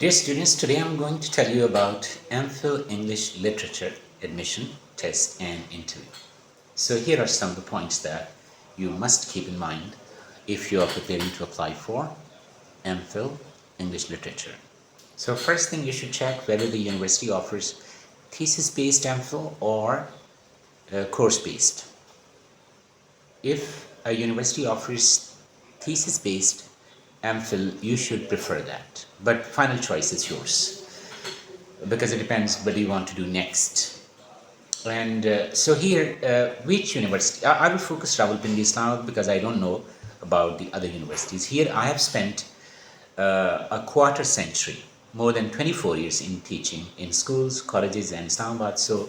Dear students, today I'm going to tell you about MPhil English Literature admission test and interview. So here are some of the points that you must keep in mind if you are preparing to apply for MPhil English Literature. So first thing, you should check whether the university offers thesis-based MPhil or course-based. If a university offers thesis-based MPhil, you should prefer that. But final choice is yours because it depends what you want to do next. And so here, which university? I will focus Rawalpindi Islamabad because I don't know about the other universities. Here I have spent a quarter century, more than 24 years in teaching in schools, colleges and Islamabad. So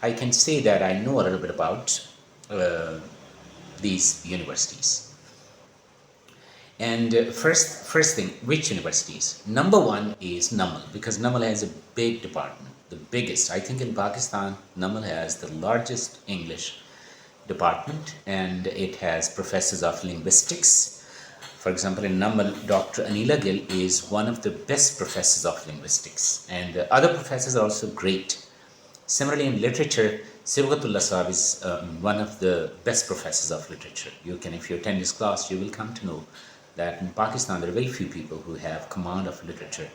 I can say that I know a little bit about these universities. And first thing, which universities? Number one is NUML, because NUML has a big department, the biggest. I think in Pakistan, NUML has the largest English department, and it has professors of linguistics. For example, in NUML, Dr. Anila Gill is one of the best professors of linguistics, and other professors are also great. Similarly, in literature, Sibghatullah Sahab is one of the best professors of literature. If you attend his class, you will come to know that in Pakistan there are very few people who have command of literature.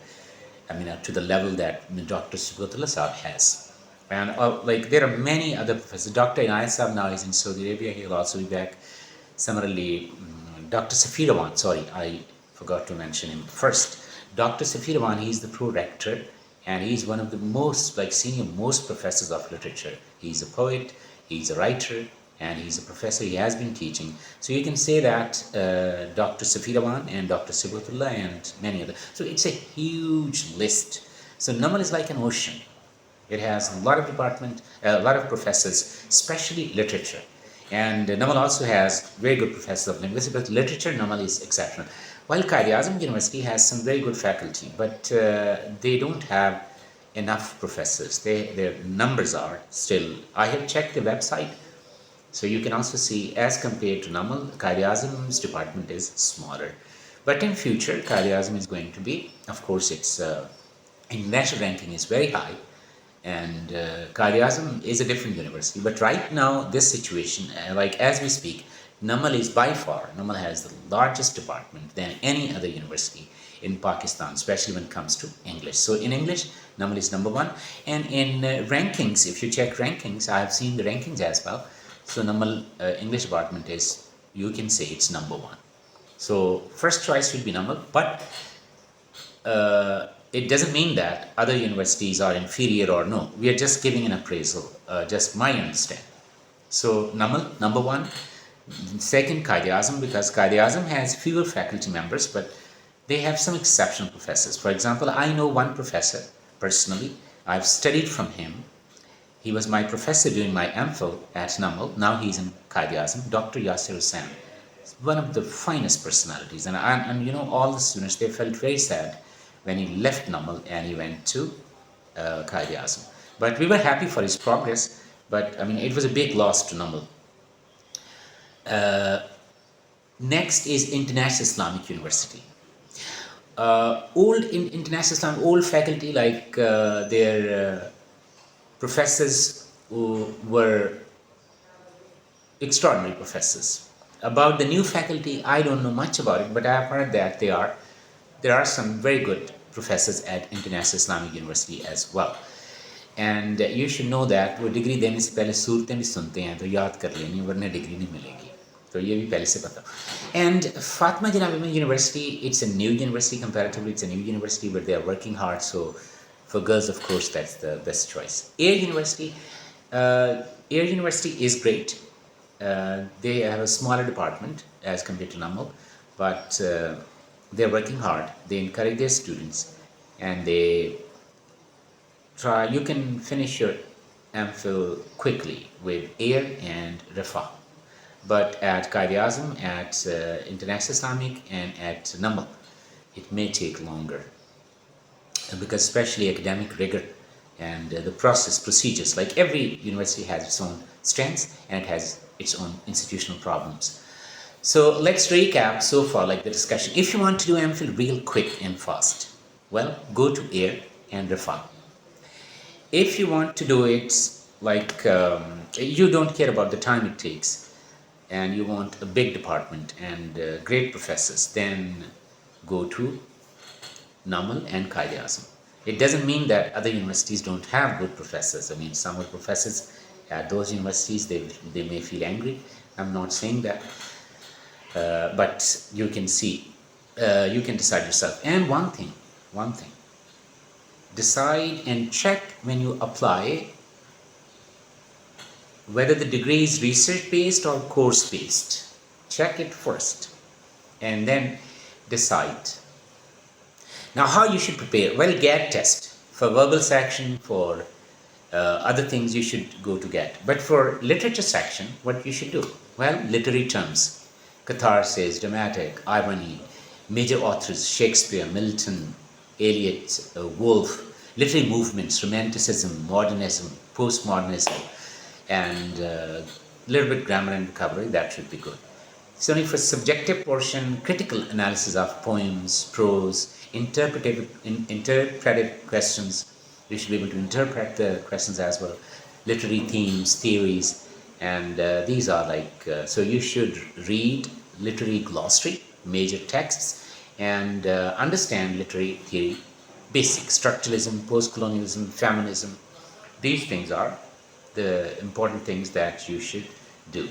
To the level that Dr. Sibghatullah Sahab has. And there are many other professors. Dr. Inayat Sahab now is in Saudi Arabia. He will also be back. Similarly, Dr. Safir Awan, sorry, I forgot to mention him first. Dr. Safir Awan, he is the pro-rector, and he is one of the most, senior most professors of literature. He's a poet, he's a writer, and he's a professor. He has been teaching. So you can say that Dr. Safir Awan and Dr. Sibghatullah and many other. So it's a huge list. So NUML is like an ocean. It has a lot of department, a lot of professors, especially literature. And NUML also has very good professors of linguistics, but literature, NUML is exceptional. While Quaid-e-Azam University has some very good faculty, but they don't have enough professors. Their numbers are still, I have checked the website, so you can also see as compared to NUML, Quaid-e-Azam's department is smaller. But in future, Quaid-e-Azam is going to be, of course, its international ranking is very high, and Quaid-e-Azam is a different university. But right now, this situation, as we speak, NUML is by far, NUML has the largest department than any other university in Pakistan, especially when it comes to English. So in English, NUML is number one. And in rankings, if you check rankings, I have seen the rankings as well. So NUML English department is, you can say it's number one. So first choice should be NUML, but it doesn't mean that other universities are inferior or no. We are just giving an appraisal, just my understanding. So NUML, number one. Second, Quaid-e-Azam, because Quaid-e-Azam has fewer faculty members, but they have some exceptional professors. For example, I know one professor personally. I've studied from him. He was my professor during my MPhil at NUML. Now he's in Quaid-e-Azam, Dr. Yasir Hussain. One of the finest personalities. And all the students, they felt very sad when he left NUML and he went to Quaid-e-Azam. But we were happy for his progress, but it was a big loss to NUML. Next is International Islamic University. International Islam, old faculty, their professors who were extraordinary professors. About the new faculty, I don't know much about it, but I have heard that there are some very good professors at International Islamic University as well. And you should know that वो degree देने से पहले सूरतें भी सुनते हैं, तो याद कर लेनी, वरना डिग्री नहीं मिलेगी. तो ये भी पहले से पता. And Fatima Janab University, it's a new university comparatively. It's a new university, but they are working hard. So for girls, of course, that's the best choice. Air University is great. They have a smaller department as compared to NUML, but they're working hard. They encourage their students, and they try. You can finish your MPhil quickly with Air and Rafah. But at Quaid-e-Azam, at International Islamic, and at NUML, it may take longer. Because especially academic rigor and the procedures, like every university has its own strengths and it has its own institutional problems. So let's recap so far, the discussion. If you want to do MPhil real quick and fast, Well, go to air and refer. If you want to do it like you don't care about the time it takes and you want a big department and great professors, then go to NUML and Qaid-e-Azam. It doesn't mean that other universities don't have good professors. I mean, some of the professors at those universities, they may feel angry. I'm not saying that. But you can see, you can decide yourself. And one thing, decide and check when you apply whether the degree is research based or course based. Check it first and then decide. Now, how you should prepare? Well, GAT test for verbal section, for other things you should go to GAT. But for literature section, what you should do? Well, literary terms, catharsis, dramatic, irony, major authors, Shakespeare, Milton, Eliot, Woolf, literary movements, romanticism, modernism, postmodernism, and a little bit grammar and vocabulary, that should be good. So only for subjective portion, critical analysis of poems, prose, interpretive questions, you should be able to interpret the questions as well, literary themes, theories, and these are like, so you should read literary glossary, major texts, and understand literary theory, basic structuralism, post-colonialism, feminism. These things are the important things that you should do.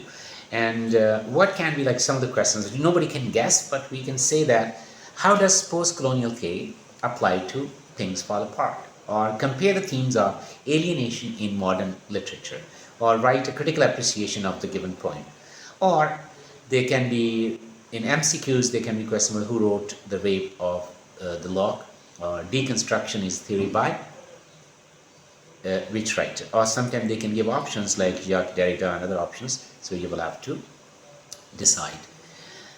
And what can be like some of the questions? Nobody can guess, but we can say that how does post-colonial theory apply to things fall apart? Or compare the themes of alienation in modern literature, or write a critical appreciation of the given poem. Or they can be, in MCQs, they can be questionable who wrote The Rape of the Lock, or Deconstruction is Theory by which writer. Or sometimes they can give options like Jacques Derrida and other options, so you will have to decide.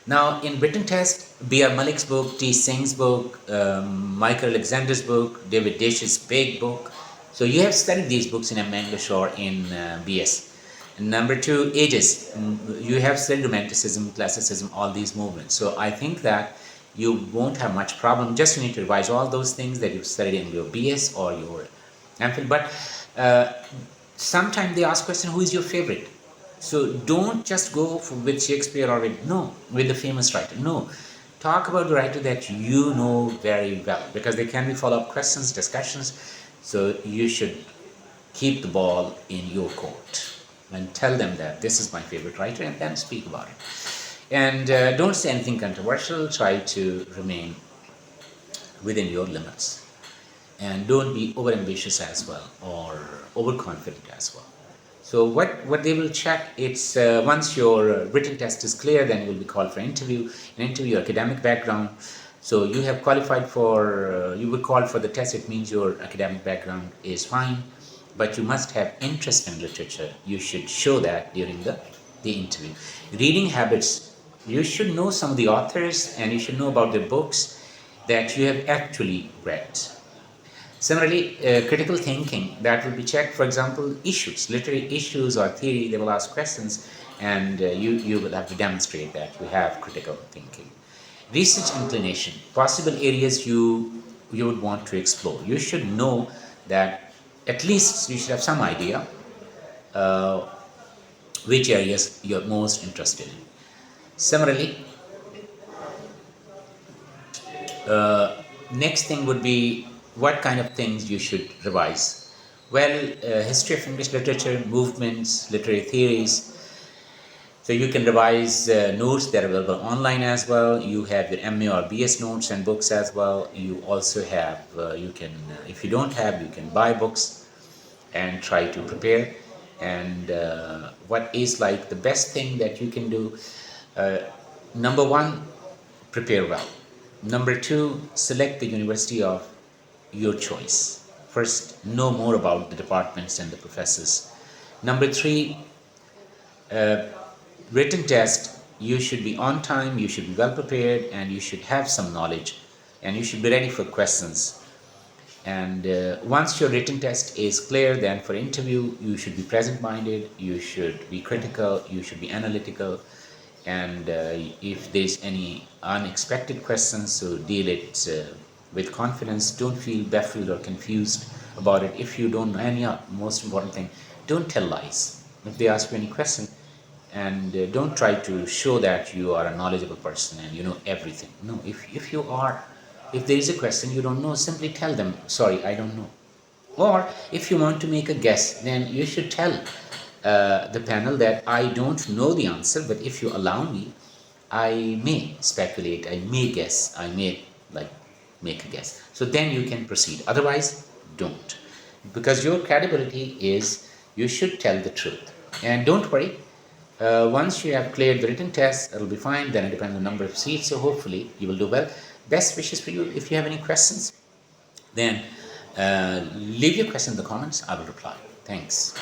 Now, in written test, B.R. Malik's book, T. Singh's book, Michael Alexander's book, David Desch's big book. So you have studied these books in English or in BS. And number two, ages. You have studied Romanticism, Classicism, all these movements. So I think that you won't have much problem. Just you need to revise all those things that you've studied in your BS or your MPhil. But sometimes they ask question, who is your favorite? So don't just go with Shakespeare or with the famous writer. No, talk about the writer that you know very well, because there can be follow-up questions, discussions. So you should keep the ball in your court and tell them that this is my favorite writer, and then speak about it. And don't say anything controversial. Try to remain within your limits, and don't be overambitious as well or overconfident as well. So what they will check, it's once your written test is clear, then you will be called for interview. An interview, your academic background. So you have qualified for, you were called for the test. It means your academic background is fine, but you must have interest in literature. You should show that during the interview. Reading habits, you should know some of the authors, and you should know about the books that you have actually read. Similarly, critical thinking, that will be checked. For example, issues, literary issues or theory, they will ask questions, and you will have to demonstrate that you have critical thinking. Research inclination, possible areas you would want to explore. You should know that, at least you should have some idea which areas you're most interested in. Similarly, next thing would be what kind of things you should revise. Well, history of English literature, movements, literary theories. So you can revise notes that are available online as well. You have your MA or BS notes and books as well. You also have, you can, if you don't have, you can buy books and try to prepare. And what is like the best thing that you can do? Number one, prepare well. Number two, select the university of your choice. First, know more about the departments and the professors. Number three, written test, you should be on time, you should be well prepared, and you should have some knowledge, and you should be ready for questions. And once your written test is clear, then for interview, you should be present-minded, you should be critical, you should be analytical, and if there's any unexpected questions, so deal it with confidence. Don't feel baffled or confused about it if you don't know. And yeah, most important thing, don't tell lies. If they ask you any question, and don't try to show that you are a knowledgeable person and you know everything. No, if you are, if there is a question you don't know, simply tell them, sorry, I don't know. Or if you want to make a guess, then you should tell the panel that I don't know the answer, but if you allow me, I may speculate, I may guess, I may like make a guess. So then you can proceed. Otherwise, don't. Because your credibility is you should tell the truth. And don't worry, once you have cleared the written test, it'll be fine. Then it depends on the number of seats. So hopefully you will do well. Best wishes for you. If you have any questions, then leave your question in the comments. I will reply. Thanks.